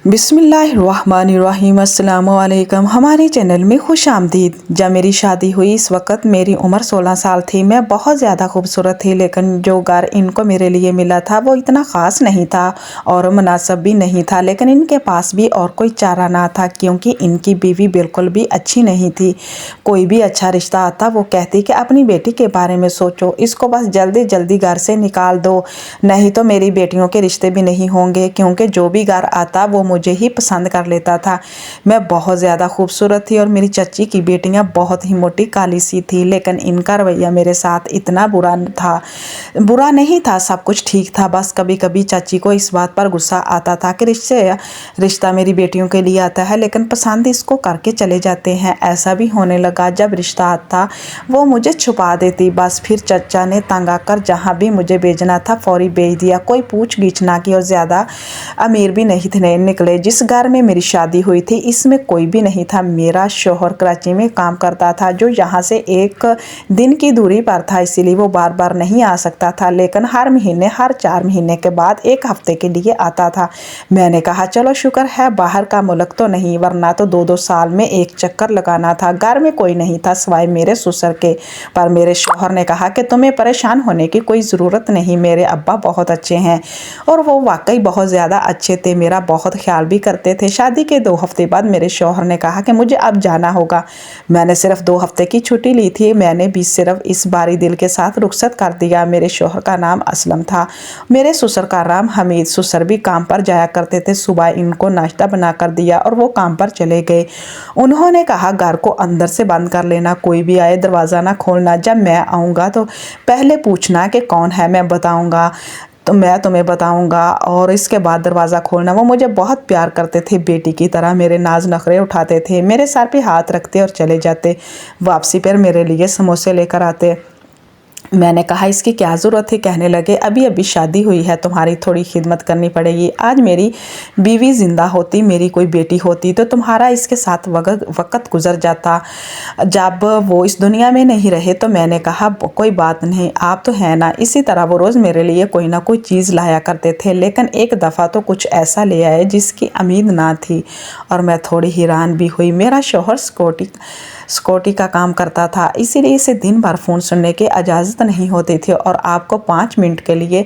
बिस्मिल्लाहिर्रहमानिर्रहीम अस्सलाम वालेकुम। हमारे चैनल में खुश आमदीद। जब मेरी शादी हुई इस वक्त मेरी उम्र 16 साल थी। मैं बहुत ज़्यादा खूबसूरत थी, लेकिन जो घर इनको मेरे लिए मिला था वो इतना ख़ास नहीं था और मुनासिब भी नहीं था। लेकिन इनके पास भी और कोई चारा ना था, क्योंकि इनकी बीवी बिल्कुल भी अच्छी नहीं थी। कोई भी अच्छा रिश्ता आता वो कहती कि अपनी बेटी के बारे में सोचो, इसको बस जल्दी जल्दी घर से निकाल दो, नहीं तो मेरी बेटियों के रिश्ते भी नहीं होंगे। क्योंकि जो भी घर आता वो मुझे ही पसंद कर लेता था। मैं बहुत ज़्यादा खूबसूरत थी और मेरी चची की बेटियां बहुत ही मोटी काली सी थी। लेकिन इनका रवैया मेरे साथ इतना बुरा था, बुरा नहीं था, सब कुछ ठीक था। बस कभी कभी चाची को इस बात पर गुस्सा आता था कि रिश्ता मेरी बेटियों के लिए आता है, लेकिन पसंद इसको करके चले जाते हैं। ऐसा भी होने लगा, जब रिश्ता आता वो मुझे छुपा देती। बस फिर चचा ने तंग आकर जहाँ भी मुझे भेजना था फौरी भेज दिया। कोई पूछ गीछ ना की और ज़्यादा अमीर भी नहीं थे निकले। जिस घर में मेरी शादी हुई थी इसमें कोई भी नहीं था। मेरा शौहर कराची में काम करता था, जो यहाँ से 1 दिन की दूरी पर था, इसीलिए वो बार बार नहीं आ सकता था। लेकिन हर महीने, हर 4 महीने के बाद 1 हफ्ते के लिए आता था। मैंने कहा चलो शुक्र है बाहर का मुल्क तो नहीं, वरना तो 2-2 साल में 1 चक्कर लगाना था। घर में कोई नहीं था सिवाय मेरे ससुर के। पर मेरे शौहर ने कहा कि तुम्हें परेशान होने की कोई ज़रूरत नहीं, मेरे अब्बा बहुत अच्छे हैं। और वो वाकई बहुत ज़्यादा अच्छे थे, मेरा बहुत ख्याल भी करते थे। शादी के 2 हफ्ते बाद मेरे शौहर ने कहा कि मुझे अब जाना होगा। मैंने सिर्फ 2 हफ्ते की छुट्टी ली थी। मैंने भी सिर्फ इस बारी दिल के साथ रुखसत कर दिया। मेरे शौहर का नाम असलम था, मेरे ससुर का नाम हमीद। ससुर भी काम पर जाया करते थे। सुबह इनको नाश्ता बना कर दिया और वो काम पर चले गए। उन्होंने कहा घर को अंदर से बंद कर लेना, कोई भी आए दरवाज़ा ना खोलना। जब मैं आऊँगा तो पहले पूछना कि कौन है, मैं बताऊँगा तो मैं तुम्हें बताऊंगा, और इसके बाद दरवाज़ा खोलना। वो मुझे बहुत प्यार करते थे, बेटी की तरह मेरे नाज नखरे उठाते थे, मेरे सर पे हाथ रखते और चले जाते। वापसी पर मेरे लिए समोसे लेकर आते। मैंने कहा इसकी क्या ज़रूरत है। कहने लगे अभी अभी शादी हुई है, तुम्हारी थोड़ी खिदमत करनी पड़ेगी। आज मेरी बीवी ज़िंदा होती, मेरी कोई बेटी होती, तो तुम्हारा इसके साथ वक्त गुजर जाता। जब वो इस दुनिया में नहीं रहे तो मैंने कहा कोई बात नहीं, आप तो हैं ना। इसी तरह वो रोज़ मेरे लिए कोई ना कोई चीज़ लाया करते थे। लेकिन एक दफ़ा तो कुछ ऐसा ले आए जिसकी उम्मीद ना थी और मैं थोड़ी हैरान भी हुई। मेरा शौहर सिक्योरिटी का काम करता था, इसीलिए इसे दिन भर फ़ोन सुनने की इजाज़त नहीं होती थी और आपको 5 मिनट के लिए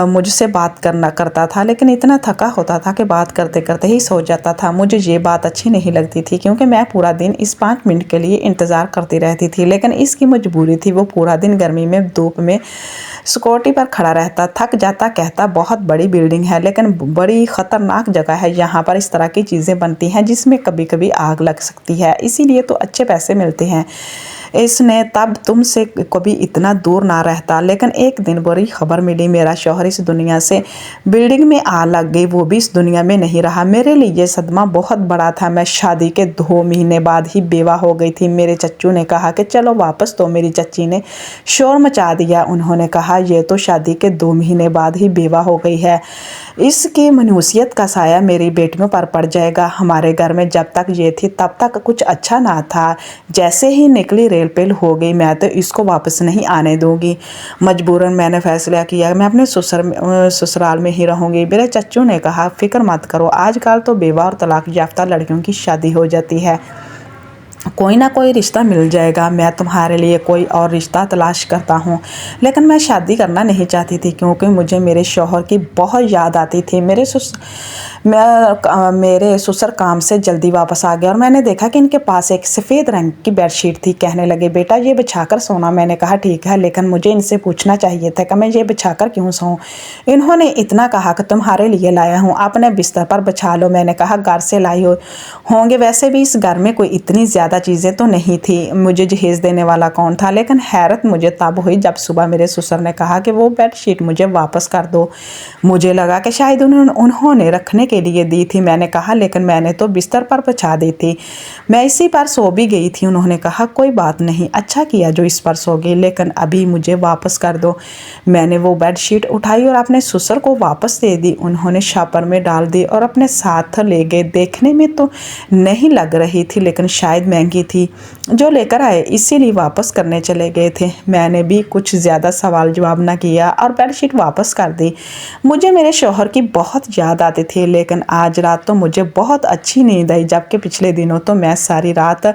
मुझसे बात करता था। लेकिन इतना थका होता था कि बात करते करते ही सो जाता था। मुझे ये बात अच्छी नहीं लगती थी, क्योंकि मैं पूरा दिन इस 5 मिनट के लिए इंतज़ार करती रहती थी। लेकिन इसकी मजबूरी थी, वो पूरा दिन गर्मी में धूप में सिक्योरिटी पर खड़ा रहता। थक जाता, कहता बहुत बड़ी बिल्डिंग है, लेकिन बड़ी ख़तरनाक जगह है। यहाँ पर इस तरह की चीज़ें बनती हैं जिसमें कभी कभी आग लग सकती है, इसीलिए तो अच्छे पैसे मिलते हैं। इसने तब तुमसे कभी इतना दूर ना रहता। लेकिन एक दिन बुरी खबर मिली, मेरा शौहर इस दुनिया से बिल्डिंग में आ लग गई, वो भी इस दुनिया में नहीं रहा। मेरे लिए ये सदमा बहुत बड़ा था। मैं शादी के 2 महीने बाद ही बेवा हो गई थी। मेरे चच्चू ने कहा कि चलो वापस, तो मेरी चच्ची ने शोर मचा दिया। उन्होंने कहा ये तो शादी के 2 महीने बाद ही बेवा हो गई है, इसकी मनहूसियत का साया मेरी बेटियों पर पड़ जाएगा। हमारे घर में जब तक ये थी तब तक कुछ अच्छा ना था, जैसे ही निकली रेल पेल हो गई। मैं तो इसको वापस नहीं आने दूंगी। मजबूरन मैंने फैसला किया मैं अपने ससुराल में ही रहूंगी। मेरे चच्चू ने कहा फिक्र मत करो, आजकल तो बेवा और तलाक याफ्ता लड़कियों की शादी हो जाती है, कोई ना कोई रिश्ता मिल जाएगा। मैं तुम्हारे लिए कोई और रिश्ता तलाश करता हूँ। लेकिन मैं शादी करना नहीं चाहती थी, क्योंकि मुझे मेरे शौहर की बहुत याद आती थी। मेरे ससुर काम से जल्दी वापस आ गया और मैंने देखा कि इनके पास एक सफ़ेद रंग की बेडशीट थी। कहने लगे बेटा ये बिछाकर सोना। मैंने कहा ठीक है, लेकिन मुझे इनसे पूछना चाहिए था कि मैं ये बिछाकर क्यों सोऊं। इन्होंने इतना कहा कि तुम्हारे लिए लाया हूँ, अपने बिस्तर पर बिछा लो। मैंने कहा घर से लाई होंगे, वैसे भी इस घर में कोई इतनी ज़्यादा चीज़ें तो नहीं थी, मुझे जहेज़ देने वाला कौन था। लेकिन हैरत मुझे तब हुई जब सुबह मेरे ससुर ने कहा कि वो बेडशीट मुझे वापस कर दो। मुझे लगा कि शायद उन्होंने रखने के लिए दी थी। मैंने कहा लेकिन मैंने तो बिस्तर पर बिछा दी थी, मैं इसी पर सो भी गई थी। उन्होंने कहा कोई बात नहीं, अच्छा किया जो इस पर सो गई, लेकिन अभी मुझे वापस कर दो। मैंने वो बेडशीट उठाई और अपने ससुर को वापस दे दी। उन्होंने शापर में डाल दी और अपने साथ ले गए। देखने में तो नहीं लग रही थी, लेकिन शायद महंगी थी जो लेकर आए, इसीलिए वापस करने चले गए थे। मैंने भी कुछ ज़्यादा सवाल जवाब ना किया और बेडशीट वापस कर दी। मुझे मेरे शौहर की बहुत याद आती थी, लेकिन आज रात तो मुझे बहुत अच्छी नींद आई, जबकि पिछले दिनों तो मैं सारी रात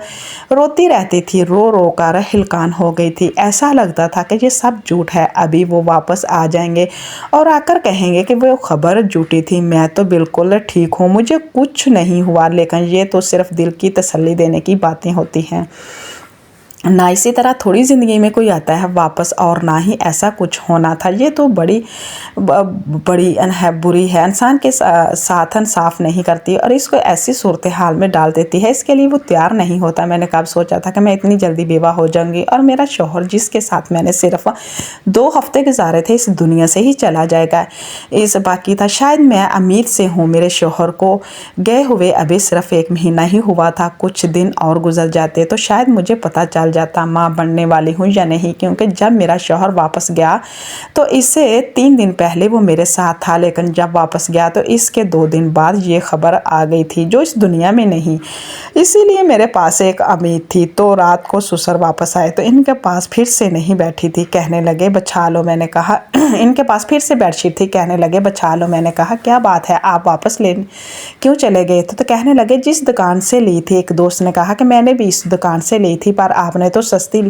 रोती रहती थी, रो रो कर हिलकान हो गई थी। ऐसा लगता था कि ये सब झूठ है, अभी वो वापस आ जाएंगे और आकर कहेंगे कि वो खबर झूठी थी। मैं तो बिल्कुल ठीक हूँ, मुझे कुछ नहीं हुआ, लेकिन ये तो सिर्फ दिल की तसल्ली देने की बातें होती हैं ना। इसी तरह थोड़ी ज़िंदगी में कोई आता है वापस, और ना ही ऐसा कुछ होना था। ये तो बड़ी है, बुरी है, इंसान के साथ साफ नहीं करती और इसको ऐसी सूरत हाल में डाल देती है, इसके लिए वो तैयार नहीं होता। मैंने कब सोचा था कि मैं इतनी जल्दी बेवा हो जाऊंगी और मेरा शौहर, जिसके साथ मैंने सिर्फ 2 हफ्ते गुजारे थे, इस दुनिया से ही चला जाएगा। इस बाकी था शायद मैं उम्मीद से हूँ, मेरे शौहर को गए हुए अभी सिर्फ 1 महीना ही हुआ था। कुछ दिन और गुजर जाते तो शायद मुझे पता चल जाता माँ बनने वाली हूँ या नहीं, क्योंकि जब मेरा शौहर वापस गया तो इससे 3 दिन पहले वो मेरे साथ था, लेकिन जब वापस गया तो इसके 2 दिन बाद ये खबर आ गई थी जो इस दुनिया में नहीं। इसीलिए मेरे पास एक उम्मीद थी। तो रात को ससुर वापस आए तो इनके पास फिर से नहीं बैठी थी, कहने लगे बचा लो। मैंने कहा इनके पास फिर से बेडशीट थी, कहने लगे बचा लो। मैंने कहा क्या बात है, आप वापस ले क्यों चले गए थे? तो कहने लगे जिस दुकान से ली थी। एक दोस्त ने कहा कि मैंने भी इस दुकान से ली थी, पर आपने तो सस्ती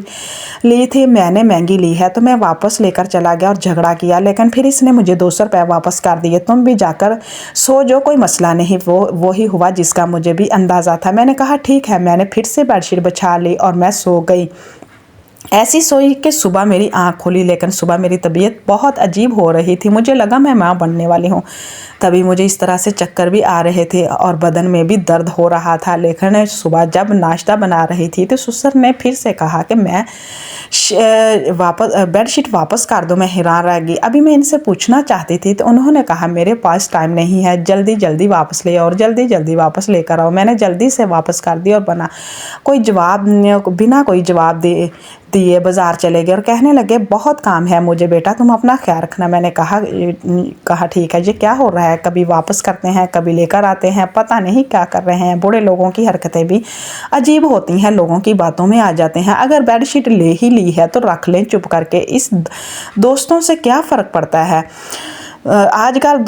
ली थी, मैंने महंगी ली है, तो मैं वापस लेकर चला गया और झगड़ा किया, लेकिन फिर इसने मुझे 200 रुपये वापस कर दिए। तुम भी जाकर सो जो, कोई मसला नहीं। वो ही हुआ जिसका मुझे भी अंदाज़ा था। मैंने कहा ठीक है। मैंने फिर से बेडशीट बिछा ली और मैं सो गई। ऐसी सोई कि सुबह मेरी आँख खुली, लेकिन सुबह मेरी तबीयत बहुत अजीब हो रही थी। मुझे लगा मैं माँ बनने वाली हूँ। तभी मुझे इस तरह से चक्कर भी आ रहे थे और बदन में भी दर्द हो रहा था। लेकिन सुबह जब नाश्ता बना रही थी तो ससुर ने फिर से कहा कि मैं बेडशीट वापस कर दो। मैं हैरान रह गई। अभी मैं इनसे पूछना चाहती थी तो उन्होंने कहा मेरे पास टाइम नहीं है, जल्दी जल्दी वापस ले और जल्दी जल्दी वापस लेकर आओ। मैंने जल्दी से वापस कर दी और बिना कोई जवाब दिए बाज़ार चले गए और कहने लगे बहुत काम है मुझे बेटा, तुम अपना ख्याल रखना। मैंने कहा ठीक है। ये क्या हो रहा है, कभी वापस करते हैं कभी लेकर आते हैं, पता नहीं क्या कर रहे हैं। बूढ़े लोगों की हरकतें भी अजीब होती हैं, लोगों की बातों में आ जाते हैं। अगर बेडशीट ले ही ली है तो रख लें चुप करके, इस दोस्तों से क्या फ़र्क पड़ता है। आजकल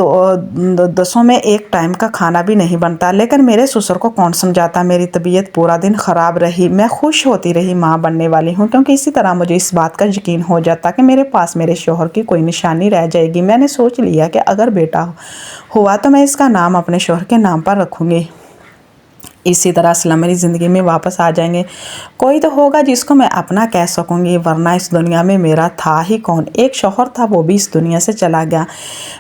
दसों में एक टाइम का खाना भी नहीं बनता, लेकिन मेरे ससुर को कौन समझाता। मेरी तबीयत पूरा दिन ख़राब रही। मैं खुश होती रही माँ बनने वाली हूँ, क्योंकि इसी तरह मुझे इस बात का यकीन हो जाता कि मेरे पास मेरे शौहर की कोई निशानी रह जाएगी। मैंने सोच लिया कि अगर बेटा हुआ तो मैं इसका नाम अपने शौहर के नाम पर रखूँगी। इसी तरह असलम मेरी ज़िंदगी में वापस आ जाएंगे। कोई तो होगा जिसको मैं अपना कह सकूँगी, वरना इस दुनिया में मेरा था ही कौन। एक शौहर था, वो भी इस दुनिया से चला गया।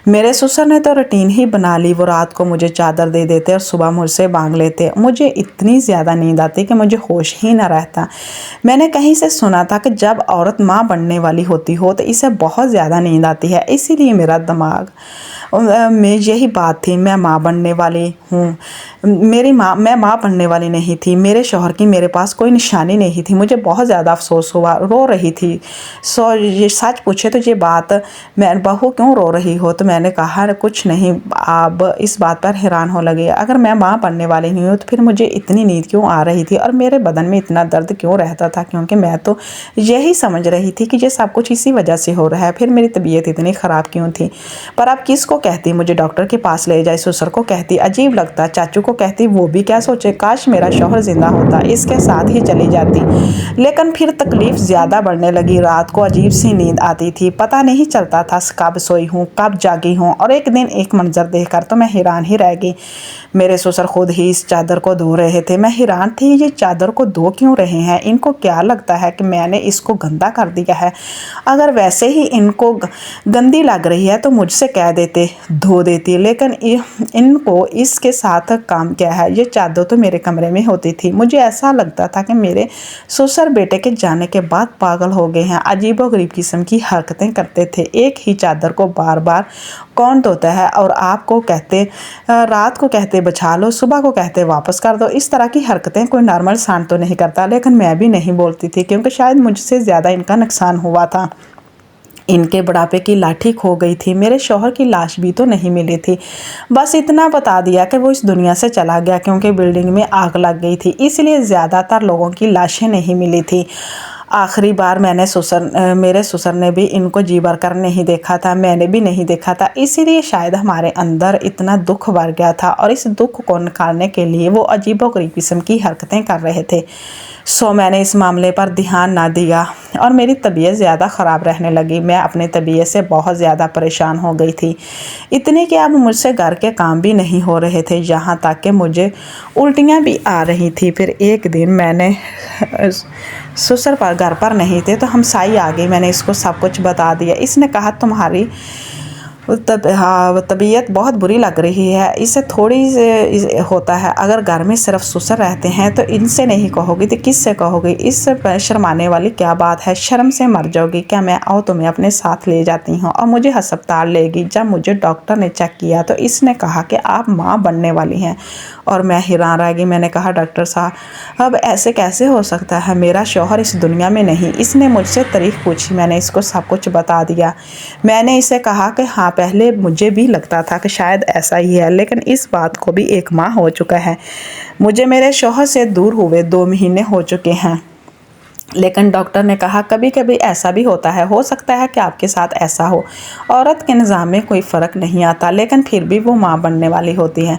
मेरे ससुर ने तो रूटीन ही बना ली। वो रात को मुझे चादर दे देते और सुबह मुझसे मांग लेते। मुझे इतनी ज़्यादा नींद आती कि मुझे होश ही ना रहता। मैंने कहीं से सुना था कि जब औरत माँ बनने वाली होती हो तो इसे बहुत ज़्यादा नींद आती है। इसीलिए मेरा दिमाग में यही बात थी, मैं माँ बनने वाली हूँ। मैं माँ बनने वाली नहीं थी। मेरे शौहर की मेरे पास कोई निशानी नहीं थी। मुझे बहुत ज़्यादा अफसोस हुआ, रो रही थी। ये सच पूछे तो ये बात, मैं बहू क्यों रो रही हो? तो मैंने कहा कुछ नहीं। आप इस बात पर हैरान हो लगे, अगर मैं माँ बनने वाली नहीं हूँ तो फिर मुझे इतनी नींद क्यों आ रही थी और मेरे बदन में इतना दर्द क्यों रहता था? क्योंकि मैं तो यही समझ रही थी कि ये सब कुछ इसी वजह से हो रहा है। फिर मेरी तबीयत इतनी ख़राब क्यों थी? पर अब किसको कहती मुझे डॉक्टर के पास ले जाए? ससुर को कहती, अजीब लगता। चाचू को कहती, वो भी क्या सोचे, काश मेरा शौहर जिंदा होता, इसके साथ ही चली जाती। लेकिन फिर तकलीफ ज़्यादा बढ़ने लगी। रात को अजीब सी नींद आती थी, पता नहीं चलता था कब सोई हूँ कब जागी हूँ। और एक दिन एक मंजर देखकर तो मैं हैरान ही रह गई। मेरे ससुर खुद ही इस चादर को धो रहे थे। मैं हैरान थी, ये चादर को धो क्यों रहे हैं? इनको क्या लगता है कि मैंने इसको गंदा कर दिया है? अगर वैसे ही इनको गंदी लग रही है तो मुझसे कह देते, धो देती। लेकिन इनको इसके साथ काम क्या है? ये चादर तो मेरे कमरे में होती थी। मुझे ऐसा लगता था कि मेरे ससुर बेटे के जाने के बाद पागल हो गए हैं। अजीबोगरीब किस्म की हरकतें करते थे। एक ही चादर को बार बार कौन धोता है? और आपको कहते, रात को कहते बचा लो, सुबह को कहते वापस कर दो। इस तरह की हरकतें कोई नॉर्मल इंसान तो नहीं करता। लेकिन मैं भी नहीं बोलती थी, क्योंकि शायद मुझसे ज़्यादा इनका नुकसान हुआ था। इनके बुढ़ापे की लाठी खो गई थी, मेरे शौहर की लाश भी तो नहीं मिली थी। बस इतना बता दिया कि वो इस दुनिया से चला गया क्योंकि बिल्डिंग में आग लग गई थी, इसलिए ज़्यादातर लोगों की लाशें नहीं मिली थी। आखिरी बार मेरे ससुर ने भी इनको जी भर कर नहीं देखा था, मैंने भी नहीं देखा था, इसीलिए शायद हमारे अंदर इतना दुख भर गया था और इस दुख को निकालने के लिए वो अजीबोगरीब किस्म की हरकतें कर रहे थे। सो मैंने इस मामले पर ध्यान ना दिया और मेरी तबीयत ज़्यादा ख़राब रहने लगी। मैं अपनी तबीयत से बहुत ज़्यादा परेशान हो गई थी, इतने कि अब मुझसे घर के काम भी नहीं हो रहे थे, यहाँ तक कि मुझे उल्टियाँ भी आ रही थी। फिर एक दिन मैंने ससुर पर घर पर नहीं थे तो हमसाई आ गई, मैंने इसको सब कुछ बता दिया। इसने कहा तुम्हारी तबीयत बहुत बुरी लग रही है, इससे थोड़ी से होता है, अगर घर में सिर्फ ससुर रहते हैं तो इनसे नहीं कहोगी तो किससे कहोगी, इससे शर्माने वाली क्या बात है, शर्म से मर जाओगी क्या। मैं आओ तुम्हें अपने साथ ले जाती हूँ। और मुझे अस्पताल ले गई। जब मुझे डॉक्टर ने चेक किया तो इसने कहा कि आप माँ बनने वाली हैं और मैं हैरान रह गई। मैंने कहा डॉक्टर साहब अब ऐसे कैसे हो सकता है, मेरा शौहर इस दुनिया में नहीं। इसने मुझसे तारीख पूछी, मैंने इसको सब कुछ बता दिया। मैंने इसे कहा कि हाँ पहले मुझे भी लगता था कि शायद ऐसा ही है, लेकिन इस बात को भी 1 माह हो चुका है। मुझे मेरे शौहर से दूर हुए 2 महीने हो चुके हैं, लेकिन डॉक्टर ने कहा कभी कभी ऐसा भी होता है, हो सकता है कि आपके साथ ऐसा हो। औरत के निज़ाम में कोई फ़र्क नहीं आता, लेकिन फिर भी वो माँ बनने वाली होती है।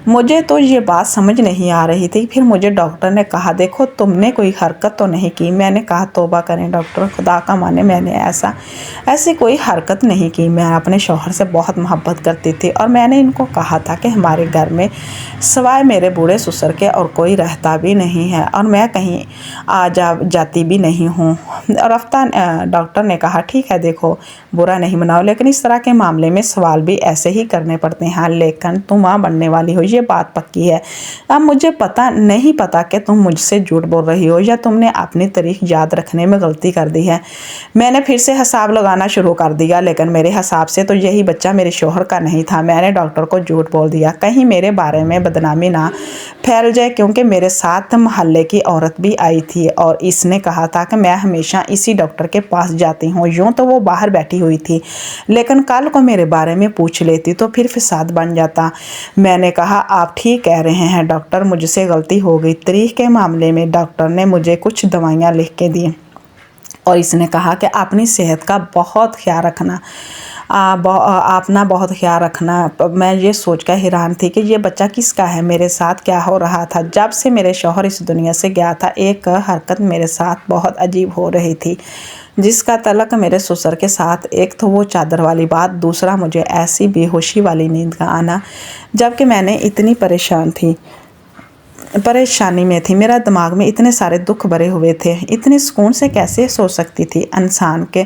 मुझे तो ये बात समझ नहीं आ रही थी। फिर मुझे डॉक्टर ने कहा देखो तुमने कोई हरकत तो नहीं की। मैंने कहा तौबा करें डॉक्टर, खुदा का माने मैंने ऐसी कोई हरकत नहीं की। मैं अपने शौहर से बहुत मोहब्बत करती थी और मैंने इनको कहा था कि हमारे घर में सिवाय मेरे बूढ़े ससुर के और कोई रहता भी नहीं है और मैं कहीं आ जाती भी नहीं हूँ। और डॉक्टर ने कहा ठीक है देखो बुरा नहीं मनाओ, लेकिन इस तरह के मामले में सवाल भी ऐसे ही करने पड़ते हैं, लेकिन तुम माँ बनने वाली हो ये बात पक्की है। अब मुझे नहीं पता कि तुम मुझसे झूठ बोल रही हो या तुमने अपनी तारीख याद रखने में गलती कर दी है। मैंने फिर से हिसाब लगाना शुरू कर दिया, लेकिन मेरे हिसाब से तो यही बच्चा मेरे शौहर का नहीं था। मैंने डॉक्टर को झूठ बोल दिया, कहीं मेरे बारे में बदनामी ना फैल जाए, क्योंकि मेरे साथ मोहल्ले की औरत भी आई थी और इसने कहा था कि मैं हमेशा इसी डॉक्टर के पास जाती हूँ। यूँ तो वो बाहर बैठी हुई थी, लेकिन कल को मेरे बारे में पूछ लेती तो फिर फसाद बन जाता। मैंने कहा आप ठीक कह रहे हैं डॉक्टर, मुझसे गलती हो गई। तारीख के मामले में डॉक्टर ने मुझे कुछ दवाइयाँ लिख के दी और इसने कहा कि अपनी सेहत का बहुत ख्याल रखना, अपना बहुत ख्याल रखना। मैं ये सोचकर हैरान थी कि ये बच्चा किसका है, मेरे साथ क्या हो रहा था। जब से मेरे शौहर इस दुनिया से गया था एक हरकत मेरे साथ बहुत अजीब हो रही थी, जिसका तल्लुक़ मेरे ससुर के साथ। एक तो वो चादर वाली बात, दूसरा मुझे ऐसी बेहोशी वाली नींद का आना, जबकि मैंने इतनी परेशानी में थी। मेरा दिमाग में इतने सारे दुख भरे हुए थे, इतने सुकून से कैसे सो सकती थी। इंसान के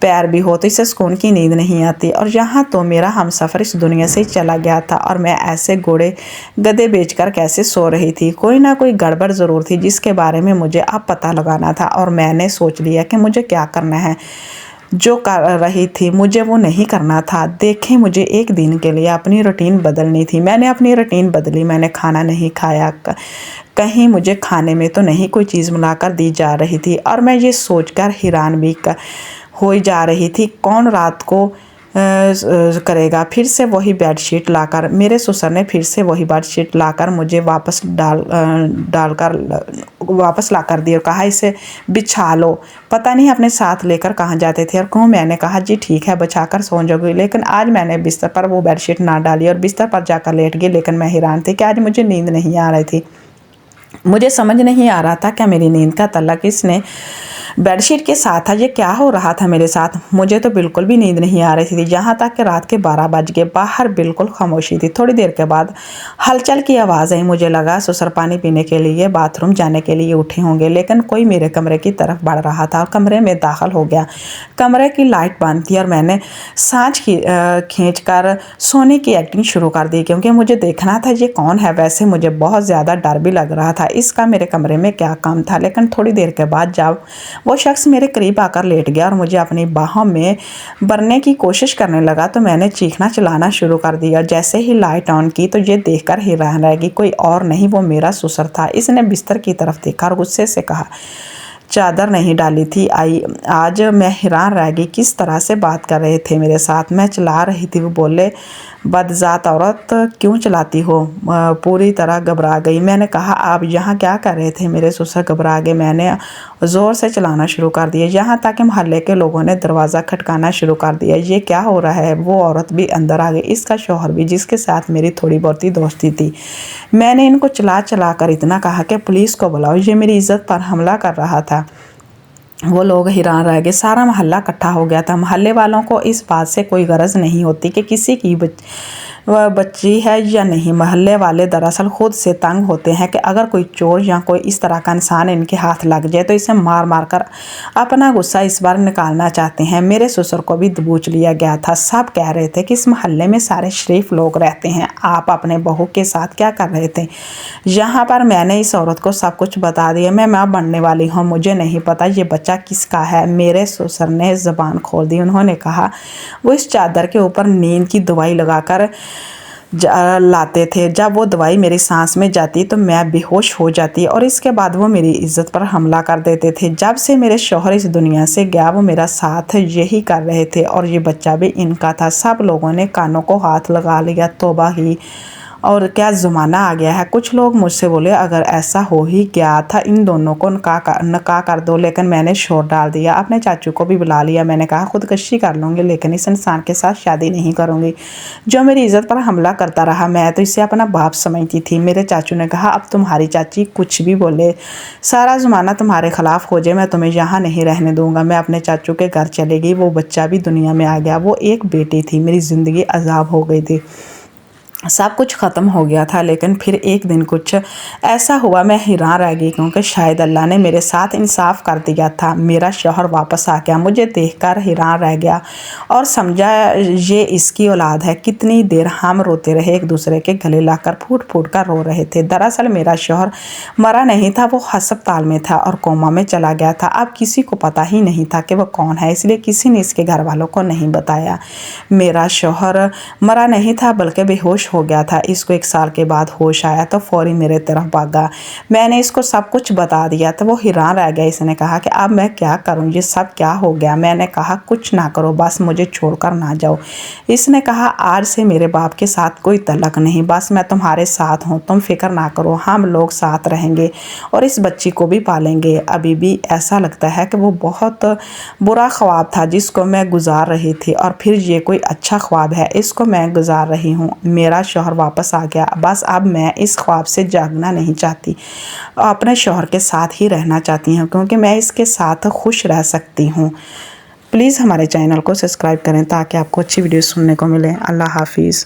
पैर भी हो तो इसे सुकून की नींद नहीं आती, और यहाँ तो मेरा हमसफ़र इस दुनिया से ही चला गया था और मैं ऐसे घोड़े गधे बेचकर कैसे सो रही थी। कोई ना कोई गड़बड़ ज़रूर थी जिसके बारे में मुझे अब पता लगाना था, और मैंने सोच लिया कि मुझे क्या करना है। जो कर रही थी मुझे वो नहीं करना था। देखें मुझे एक दिन के लिए अपनी रूटीन बदलनी थी। मैंने अपनी रूटीन बदली, मैंने खाना नहीं खाया, कहीं मुझे खाने में तो नहीं कोई चीज़ मिलाकर दी जा रही थी। और मैं ये सोचकर हैरान भी हो जा रही थी कौन रात को करेगा। फिर से वही बेडशीट लाकर, मेरे ससुर ने फिर से वही बेडशीट लाकर मुझे वापस लाकर दी और कहा इसे बिछा लो। पता नहीं अपने साथ लेकर कहाँ जाते थे और क्यों। मैंने कहा जी ठीक है बिछाकर सो जाओगी, लेकिन आज मैंने बिस्तर पर वो बेडशीट ना डाली और बिस्तर पर जाकर लेट गई। लेकिन मैं हैरान थी कि आज मुझे नींद नहीं आ रही थी। मुझे समझ नहीं आ रहा था क्या मेरी नींद का तल्लुक़ इसने बेडशीट के साथ था, ये क्या हो रहा था मेरे साथ। मुझे तो बिल्कुल भी नींद नहीं आ रही थी। यहाँ तक कि रात के 12 बज गए, बाहर बिल्कुल खामोशी थी। थोड़ी देर के बाद हलचल की आवाज़ आई। मुझे लगा ससुर पानी पीने के लिए बाथरूम जाने के लिए उठे होंगे, लेकिन कोई मेरे कमरे की तरफ बढ़ रहा था और कमरे में दाखिल हो गया। कमरे की लाइट बंद थी और मैंने सांच खींच कर सोने की एक्टिंग शुरू कर दी, क्योंकि मुझे देखना था ये कौन है। वैसे मुझे बहुत ज़्यादा डर भी लग रहा था, इसका मेरे कमरे में क्या काम था। लेकिन थोड़ी देर के बाद जब वो शख्स मेरे करीब आकर लेट गया और मुझे अपनी बाहों में भरने की कोशिश करने लगा तो मैंने चीखना चिल्लाना शुरू कर दिया। जैसे ही लाइट ऑन की तो ये देखकर हैरान रह गई, कोई और नहीं वो मेरा ससुर था। इसने बिस्तर की तरफ देखा और गुस्से से कहा चादर नहीं डाली थी। आज मैं हैरान रह गई किस तरह से बात कर रहे थे मेरे साथ। मैं चिल्ला रही थी। वो बोले, बदजात औरत, क्यों चिल्लाती हो? पूरी तरह घबरा गई। मैंने कहा, आप यहाँ क्या कर रहे थे? मेरे ससुर घबरा गए। मैंने ज़ोर से चलाना शुरू कर दिया, यहाँ तक कि मोहल्ले के लोगों ने दरवाज़ा खटकाना शुरू कर दिया। ये क्या हो रहा है? वो औरत भी अंदर आ गई, इसका शौहर भी, जिसके साथ मेरी थोड़ी बहुत ही दोस्ती थी। मैंने इनको चला चला कर इतना कहा कि पुलिस को बुलाओ, ये मेरी इज्जत पर हमला कर रहा था। वो लोग हैरान रह गए। सारा मोहल्ला इकट्ठा हो गया था। मोहल्ले वालों को इस बात से कोई गरज नहीं होती कि किसी की बच्ची है या नहीं। मोहल्ले वाले दरअसल खुद से तंग होते हैं कि अगर कोई चोर या कोई इस तरह का इंसान इनके हाथ लग जाए तो इसे मार मार कर अपना गुस्सा इस बार निकालना चाहते हैं। मेरे ससुर को भी दबोच लिया गया था। सब कह रहे थे कि इस मोहल्ले में सारे शरीफ लोग रहते हैं, आप अपने बहू के साथ क्या कर रहे थे? यहाँ पर मैंने इस औरत को सब कुछ बता दिया। मैं माँ बनने वाली हूँ, मुझे नहीं पता ये बच्चा किसका है। मेरे ससुर ने ज़बान खोल दी। उन्होंने कहा, वो इस चादर के ऊपर नींद की दवाई लगाकर लाते थे। जब वो दवाई मेरी सांस में जाती तो मैं बेहोश हो जाती और इसके बाद वो मेरी इज्जत पर हमला कर देते थे। जब से मेरे शौहर इस दुनिया से गया वो मेरा साथ यही कर रहे थे और ये बच्चा भी इनका था। सब लोगों ने कानों को हाथ लगा लिया। तौबा ही, और क्या ज़माना आ गया है। कुछ लोग मुझसे बोले, अगर ऐसा हो ही गया था इन दोनों को निकाह कर दो, लेकिन मैंने शोर डाल दिया। अपने चाचू को भी बुला लिया। मैंने कहा, खुदकशी कर लूँगी लेकिन इस इंसान के साथ शादी नहीं करूँगी जो मेरी इज़्ज़त पर हमला करता रहा। मैं तो इसे अपना बाप समझती थी। मेरे चाचू ने कहा, अब तुम्हारी चाची कुछ भी बोले, सारा ज़माना तुम्हारे ख़िलाफ़ हो जाए, मैं तुम्हें यहाँ नहीं रहने दूँगा। मैं अपने चाचू के घर चली गई। वो बच्चा भी दुनिया में आ गया। वो एक बेटी थी। मेरी ज़िंदगी अजाब हो गई थी। सब कुछ ख़त्म हो गया था। लेकिन फिर एक दिन कुछ ऐसा हुआ, मैं हैरान रह गई क्योंकि शायद अल्लाह ने मेरे साथ इंसाफ कर दिया था। मेरा शौहर वापस आ गया। मुझे देखकर हैरान रह गया और समझा ये इसकी औलाद है। कितनी देर हम रोते रहे, एक दूसरे के गले लाकर फूट फूट कर रो रहे थे। दरअसल मेरा शौहर मरा नहीं था, वो अस्पताल में था और कोमा में चला गया था। अब किसी को पता ही नहीं था कि वो कौन है, इसलिए किसी ने इसके घर वालों को नहीं बताया। मेरा शौहर मरा नहीं था बल्कि बेहोश हो गया था। इसको 1 साल के बाद होश आया तो फौरी मेरे तरफ भागा। मैंने इसको सब कुछ बता दिया तो वो हैरान रह गया। इसने कहा कि अब मैं क्या करूं, ये सब क्या हो गया? मैंने कहा, कुछ ना करो, बस मुझे छोड़कर ना जाओ। इसने कहा, आज से मेरे बाप के साथ कोई तलक नहीं, बस मैं तुम्हारे साथ हूँ, तुम फिक्र ना करो, हम लोग साथ रहेंगे और इस बच्ची को भी पालेंगे। अभी भी ऐसा लगता है कि वो बहुत बुरा ख्वाब था जिसको मैं गुजार रही थी और फिर ये कोई अच्छा ख्वाब है, इसको मैं गुजार रही हूँ। मेरा शौहर वापस आ गया। बस अब मैं इस ख्वाब से जागना नहीं चाहती, अपने शौहर के साथ ही रहना चाहती हूँ क्योंकि मैं इसके साथ खुश रह सकती हूँ। प्लीज़ हमारे चैनल को सब्सक्राइब करें ताकि आपको अच्छी वीडियो सुनने को मिले। अल्लाह हाफिज़।